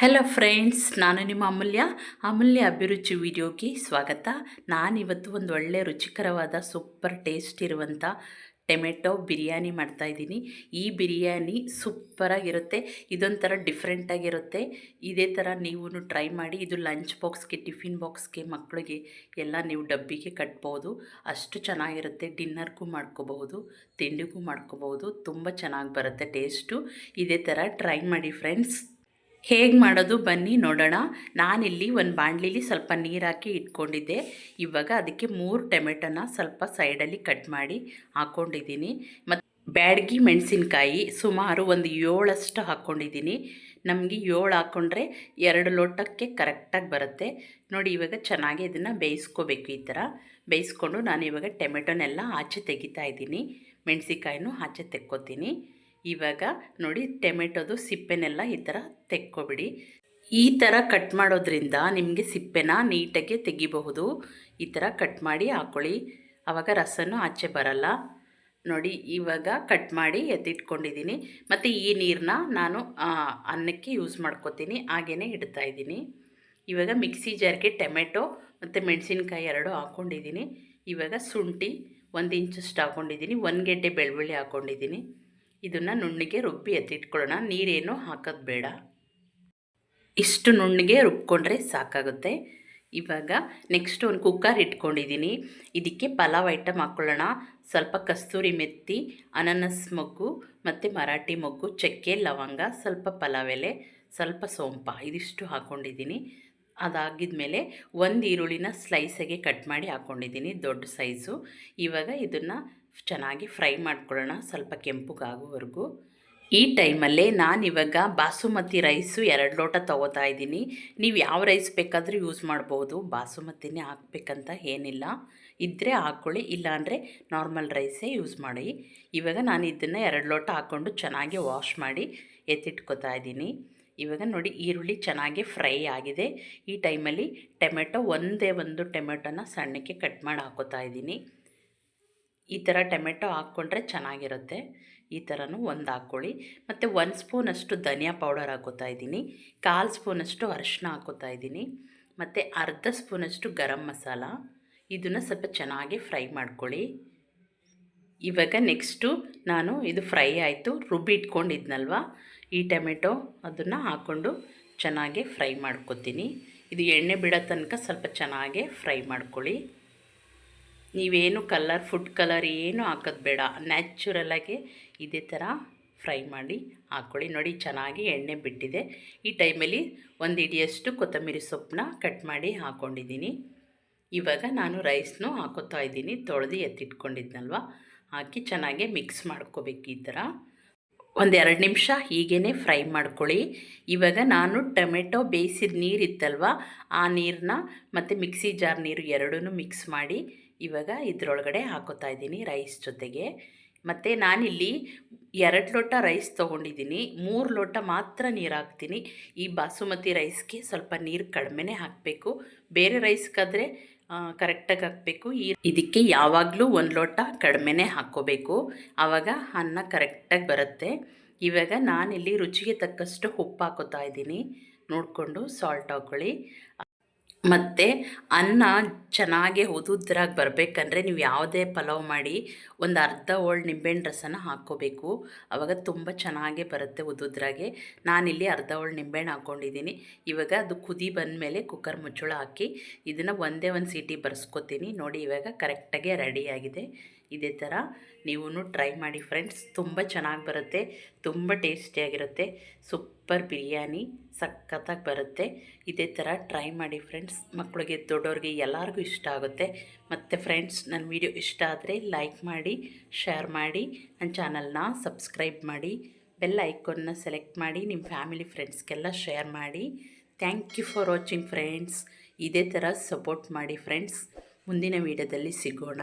Hello friends, ನಾನು ನಿಮ್ಮ ಅಮೂಲ್ಯ ಅಭಿರುಚಿ ವಿಡಿಯೋಗೆ ಸ್ವಾಗತ. ನಾನಿವತ್ತು ಒಂದು ಒಳ್ಳೆ ರುಚಿಕರವಾದ ಸೂಪರ್ ಟೇಸ್ಟ್ ಇರುವಂಥ ಟೊಮೆಟೊ ಬಿರಿಯಾನಿ ಮಾಡ್ತಾಯಿದ್ದೀನಿ. ಈ ಬಿರಿಯಾನಿ ಸೂಪರಾಗಿರುತ್ತೆ. ಇದೊಂಥರ ಡಿಫ್ರೆಂಟಾಗಿರುತ್ತೆ. ಇದೇ ಥರ ನೀವು ಟ್ರೈ ಮಾಡಿ. ಇದು ಲಂಚ್ ಬಾಕ್ಸ್ಗೆ, ಟಿಫಿನ್ ಬಾಕ್ಸ್ಗೆ, ಮಕ್ಕಳಿಗೆ ಎಲ್ಲ ನೀವು ಡಬ್ಬಿಗೆ ಕಟ್ಬೋದು. ಅಷ್ಟು ಚೆನ್ನಾಗಿರುತ್ತೆ. ಡಿನ್ನರ್ಗೂ ಮಾಡ್ಕೋಬಹುದು, ತಿಂಡಿಗೂ ಮಾಡ್ಕೋಬಹುದು. ತುಂಬ ಚೆನ್ನಾಗಿ ಬರುತ್ತೆ ಟೇಸ್ಟು. ಇದೇ ಥರ ಟ್ರೈ ಮಾಡಿ ಫ್ರೆಂಡ್ಸ್. ಹೇಗೆ ಮಾಡೋದು ಬನ್ನಿ ನೋಡೋಣ. ನಾನಿಲ್ಲಿ ಒಂದು ಬಾಣಲಿಲಿ ಸ್ವಲ್ಪ ನೀರು ಹಾಕಿ ಇಟ್ಕೊಂಡಿದ್ದೆ. ಇವಾಗ ಅದಕ್ಕೆ 3 ಟೊಮೆಟೊನ ಸ್ವಲ್ಪ ಸೈಡಲ್ಲಿ ಕಟ್ ಮಾಡಿ ಹಾಕ್ಕೊಂಡಿದ್ದೀನಿ. ಮತ್ತು ಬ್ಯಾಡಗಿ ಮೆಣಸಿನ್ಕಾಯಿ ಸುಮಾರು ಒಂದು 7 ಹಾಕ್ಕೊಂಡಿದ್ದೀನಿ. ನಮಗೆ 7 ಹಾಕ್ಕೊಂಡ್ರೆ 2 ಲೋಟಕ್ಕೆ ಕರೆಕ್ಟಾಗಿ ಬರುತ್ತೆ ನೋಡಿ. ಇವಾಗ ಚೆನ್ನಾಗಿ ಇದನ್ನು ಬೇಯಿಸ್ಕೋಬೇಕು. ಈ ಥರ ಬೇಯಿಸ್ಕೊಂಡು ನಾನು ಇವಾಗ ಟೊಮೆಟೊನೆಲ್ಲ ಆಚೆ ತೆಗಿತಾ ಇದ್ದೀನಿ. ಮೆಣಸಿನ್ಕಾಯಿನೂ ಆಚೆ ತೆಕ್ಕೋತೀನಿ. ಇವಾಗ ನೋಡಿ, ಟೊಮೆಟೊದು ಸಿಪ್ಪೆನೆಲ್ಲ ಈ ಥರ ತೆಕ್ಕೊಬಿಡಿ. ಈ ಥರ ಕಟ್ ಮಾಡೋದ್ರಿಂದ ನಿಮಗೆ ಸಿಪ್ಪೆನ ನೀಟಾಗಿ ತೆಗಿಬಹುದು. ಈ ಥರ ಕಟ್ ಮಾಡಿ ಹಾಕ್ಕೊಳ್ಳಿ, ಆವಾಗ ರಸನೂ ಆಚೆ ಬರಲ್ಲ ನೋಡಿ. ಇವಾಗ ಕಟ್ ಮಾಡಿ ಎತ್ತಿಟ್ಕೊಂಡಿದ್ದೀನಿ. ಮತ್ತು ಈ ನೀರನ್ನ ನಾನು ಅನ್ನಕ್ಕೆ ಯೂಸ್ ಮಾಡ್ಕೋತೀನಿ, ಹಾಗೇ ಇಡ್ತಾಯಿದ್ದೀನಿ. ಇವಾಗ ಮಿಕ್ಸಿ ಜಾರ್ಗೆ ಟೊಮೆಟೊ ಮತ್ತು ಮೆಣಸಿನ್ಕಾಯಿ 2 ಹಾಕ್ಕೊಂಡಿದ್ದೀನಿ. ಇವಾಗ ಶುಂಠಿ 1 ಇಂಚಷ್ಟು ಹಾಕ್ಕೊಂಡಿದ್ದೀನಿ. 1 ಗೆಡ್ಡೆ ಬೆಳ್ಳುಳ್ಳಿ ಹಾಕ್ಕೊಂಡಿದ್ದೀನಿ. ಇದನ್ನು ನುಣ್ಣಗೆ ರುಬ್ಬಿ ಎತ್ತಿಟ್ಕೊಳ್ಳೋಣ. ನೀರೇನು ಹಾಕೋದು ಬೇಡ, ಇಷ್ಟು ನುಣ್ಣಗೆ ರುಬ್ಕೊಂಡ್ರೆ ಸಾಕಾಗುತ್ತೆ. ಇವಾಗ ನೆಕ್ಸ್ಟ್ ಒಂದು ಕುಕ್ಕರ್ ಇಟ್ಕೊಂಡಿದ್ದೀನಿ. ಇದಕ್ಕೆ ಪಲಾವ್ ಐಟಮ್ ಹಾಕ್ಕೊಳ್ಳೋಣ. ಸ್ವಲ್ಪ ಕಸ್ತೂರಿ ಮೆತ್ತಿ, ಅನಾನಸ್ ಮೊಗ್ಗು ಮತ್ತು ಮರಾಠಿ ಮೊಗ್ಗು, ಚಕ್ಕೆ, ಲವಂಗ, ಸ್ವಲ್ಪ ಪಲಾವ್ ಎಲೆ, ಸ್ವಲ್ಪ ಸೋಂಪ, ಇದಿಷ್ಟು ಹಾಕ್ಕೊಂಡಿದ್ದೀನಿ. ಅದಾಗಿದ ಮೇಲೆ 1 ಈರುಳ್ಳಿನ ಸ್ಲೈಸಾಗೆ ಕಟ್ ಮಾಡಿ ಹಾಕ್ಕೊಂಡಿದ್ದೀನಿ, ದೊಡ್ಡ ಸೈಜು. ಇವಾಗ ಇದನ್ನು ಚೆನ್ನಾಗಿ ಫ್ರೈ ಮಾಡ್ಕೊಳ್ಳೋಣ, ಸ್ವಲ್ಪ ಕೆಂಪುಗಾಗೋವರೆಗೂ. ಈ ಟೈಮಲ್ಲೇ ನಾನಿವಾಗ ಬಾಸುಮತಿ ರೈಸು 2 ಲೋಟ ತೊಗೋತಾ ಇದ್ದೀನಿ. ನೀವು ಯಾವ ರೈಸ್ ಬೇಕಾದರೂ ಯೂಸ್ ಮಾಡ್ಬೋದು, ಬಾಸುಮತಿನೇ ಹಾಕಬೇಕಂತ ಏನಿಲ್ಲ. ಇದ್ದರೆ ಹಾಕ್ಕೊಳ್ಳಿ, ಇಲ್ಲಾಂದರೆ ನಾರ್ಮಲ್ ರೈಸೇ ಯೂಸ್ ಮಾಡಿ. ಇವಾಗ ನಾನು ಇದನ್ನು 2 ಲೋಟ ಹಾಕ್ಕೊಂಡು ಚೆನ್ನಾಗಿ ವಾಶ್ ಮಾಡಿ ಎತ್ತಿಟ್ಕೊತಾ ಇದ್ದೀನಿ. ಇವಾಗ ನೋಡಿ, ಈರುಳ್ಳಿ ಚೆನ್ನಾಗಿ ಫ್ರೈ ಆಗಿದೆ. ಈ ಟೈಮಲ್ಲಿ ಟೊಮೆಟೊ ಒಂದೇ ಒಂದು ಟೊಮೆಟೊನ ಸಣ್ಣಕ್ಕೆ ಕಟ್ ಮಾಡಿ ಹಾಕೋತಾ ಇದ್ದೀನಿ. ಈ ಥರ ಟೊಮೆಟೊ ಹಾಕ್ಕೊಂಡ್ರೆ ಚೆನ್ನಾಗಿರುತ್ತೆ. ಈ ಥರನೂ ಒಂದು ಹಾಕ್ಕೊಳ್ಳಿ. ಮತ್ತು 1 ಸ್ಪೂನಷ್ಟು ಧನಿಯಾ ಪೌಡರ್ ಹಾಕೋತಾ ಇದ್ದೀನಿ. 1/4 ಸ್ಪೂನಷ್ಟು ಅರಿಶಿನ ಹಾಕೋತಾ ಇದ್ದೀನಿ. ಮತ್ತು ಅರ್ಧ ಸ್ಪೂನಷ್ಟು ಗರಂ ಮಸಾಲ. ಇದನ್ನು ಸ್ವಲ್ಪ ಚೆನ್ನಾಗಿ ಫ್ರೈ ಮಾಡ್ಕೊಳ್ಳಿ. ಇವಾಗ ನೆಕ್ಸ್ಟು ನಾನು ಇದು ಫ್ರೈ ಆಯಿತು, ರುಬ್ಬಿ ಇಟ್ಕೊಂಡಿದ್ನಲ್ವ ಈ ಟೊಮೆಟೊ, ಅದನ್ನು ಹಾಕ್ಕೊಂಡು ಚೆನ್ನಾಗಿ ಫ್ರೈ ಮಾಡ್ಕೊತೀನಿ. ಇದು ಎಣ್ಣೆ ಬಿಡೋ ತನಕ ಸ್ವಲ್ಪ ಚೆನ್ನಾಗಿ ಫ್ರೈ ಮಾಡ್ಕೊಳ್ಳಿ. ನೀವೇನು ಫುಡ್ ಕಲರ್ ಏನು ಹಾಕೋದು ಬೇಡ, ನ್ಯಾಚುರಲಾಗಿ ಇದೇ ಥರ ಫ್ರೈ ಮಾಡಿ ಹಾಕ್ಕೊಳ್ಳಿ. ನೋಡಿ, ಚೆನ್ನಾಗಿ ಎಣ್ಣೆ ಬಿಟ್ಟಿದೆ. ಈ ಟೈಮಲ್ಲಿ 1 ಹಿಡಿಯಷ್ಟು ಕೊತ್ತಂಬರಿ ಸೊಪ್ಪನ್ನ ಕಟ್ ಮಾಡಿ ಹಾಕ್ಕೊಂಡಿದ್ದೀನಿ. ಇವಾಗ ನಾನು ರೈಸ್ನೂ ಹಾಕೋತಾ ಇದ್ದೀನಿ, ತೊಳೆದು ಎತ್ತಿಟ್ಕೊಂಡಿದ್ನಲ್ವ, ಹಾಕಿ ಚೆನ್ನಾಗಿ ಮಿಕ್ಸ್ ಮಾಡ್ಕೋಬೇಕು. ಈ ಥರ 1-2 ನಿಮಿಷ ಹೀಗೇ ಫ್ರೈ ಮಾಡ್ಕೊಳ್ಳಿ. ಇವಾಗ ನಾನು ಟೊಮೆಟೊ ಬೇಯಿಸಿದ ನೀರಿತ್ತಲ್ವ, ಆ ನೀರನ್ನ ಮತ್ತು ಮಿಕ್ಸಿ ಜಾರ್ ನೀರು 2 ಮಿಕ್ಸ್ ಮಾಡಿ ಇವಾಗ ಇದರೊಳಗಡೆ ಹಾಕೋತಾ ಇದ್ದೀನಿ ರೈಸ್ ಜೊತೆಗೆ. ಮತ್ತು ನಾನಿಲ್ಲಿ 2 ಲೋಟ ರೈಸ್ ತೊಗೊಂಡಿದ್ದೀನಿ, 3 ಲೋಟ ಮಾತ್ರ ನೀರು ಹಾಕ್ತೀನಿ. ಈ ಬಾಸುಮತಿ ರೈಸ್ಗೆ ಸ್ವಲ್ಪ ನೀರು ಕಡಿಮೆನೇ ಹಾಕಬೇಕು, ಬೇರೆ ರೈಸ್ಗಾದರೆ ಕರೆಕ್ಟಾಗಿ ಹಾಕಬೇಕು. ಇದಕ್ಕೆ ಯಾವಾಗಲೂ 1 ಲೋಟ ಕಡಿಮೆನೇ ಹಾಕ್ಕೋಬೇಕು, ಆವಾಗ ಅನ್ನ ಕರೆಕ್ಟಾಗಿ ಬರುತ್ತೆ. ಇವಾಗ ನಾನಿಲ್ಲಿ ರುಚಿಗೆ ತಕ್ಕಷ್ಟು ಉಪ್ಪು ಹಾಕೋತಾ ಇದ್ದೀನಿ, ನೋಡಿಕೊಂಡು ಸಾಲ್ಟ್ ಹಾಕ್ಕೊಳ್ಳಿ. ಮತ್ತು ಅನ್ನ ಚೆನ್ನಾಗಿ ಉದುದ್ರಾಗಿ ಬರಬೇಕಂದ್ರೆ ನೀವು ಯಾವುದೇ ಪಲಾವ್ ಮಾಡಿ ಒಂದು ಅರ್ಧ ಹೋಳು ನಿಂಬೆಹಣ್ಣು ರಸನ ಹಾಕ್ಕೋಬೇಕು, ಆವಾಗ ತುಂಬ ಚೆನ್ನಾಗೇ ಬರುತ್ತೆ ಉದುದ್ರಾಗೆ. ನಾನಿಲ್ಲಿ ಅರ್ಧ ಹೋಳು ನಿಂಬೆಹಣ್ಣು ಹಾಕ್ಕೊಂಡಿದ್ದೀನಿ. ಇವಾಗ ಅದು ಕುದಿ ಬಂದಮೇಲೆ ಕುಕ್ಕರ್ ಮುಚ್ಚಳ ಹಾಕಿ ಇದನ್ನು ಒಂದೇ ಒಂದು ಸೀಟಿ ಬರ್ಸ್ಕೊತೀನಿ. ನೋಡಿ, ಇವಾಗ ಕರೆಕ್ಟಾಗಿ ರೆಡಿಯಾಗಿದೆ. ಇದೇ ಥರ ನೀವು ಟ್ರೈ ಮಾಡಿ ಫ್ರೆಂಡ್ಸ್, ತುಂಬ ಚೆನ್ನಾಗಿ ಬರುತ್ತೆ, ತುಂಬ ಟೇಸ್ಟಿಯಾಗಿರುತ್ತೆ. ಸೂಪರ್ ಬಿರಿಯಾನಿ ಸಖತ್ತಾಗಿ ಬರುತ್ತೆ. ಇದೇ ಥರ ಟ್ರೈ ಮಾಡಿ ಫ್ರೆಂಡ್ಸ್, ಮಕ್ಕಳಿಗೆ ದೊಡ್ಡವ್ರಿಗೆ ಎಲ್ಲರಿಗೂ ಇಷ್ಟ ಆಗುತ್ತೆ. ಮತ್ತು ಫ್ರೆಂಡ್ಸ್, ನನ್ನ ವಿಡಿಯೋ ಇಷ್ಟ ಆದರೆ ಲೈಕ್ ಮಾಡಿ, ಶೇರ್ ಮಾಡಿ, ನನ್ನ ಚಾನಲ್ನ ಸಬ್ಸ್ಕ್ರೈಬ್ ಮಾಡಿ, ಬೆಲ್ ಐಕಾನ್ನ ಸೆಲೆಕ್ಟ್ ಮಾಡಿ, ನಿಮ್ಮ ಫ್ಯಾಮಿಲಿ ಫ್ರೆಂಡ್ಸ್ಗೆಲ್ಲ ಶೇರ್ ಮಾಡಿ. Thank you for watching friends. ಇದೇ ಥರ ಸಪೋರ್ಟ್ ಮಾಡಿ ಫ್ರೆಂಡ್ಸ್. ಮುಂದಿನ ವಿಡಿಯೋದಲ್ಲಿ ಸಿಗೋಣ.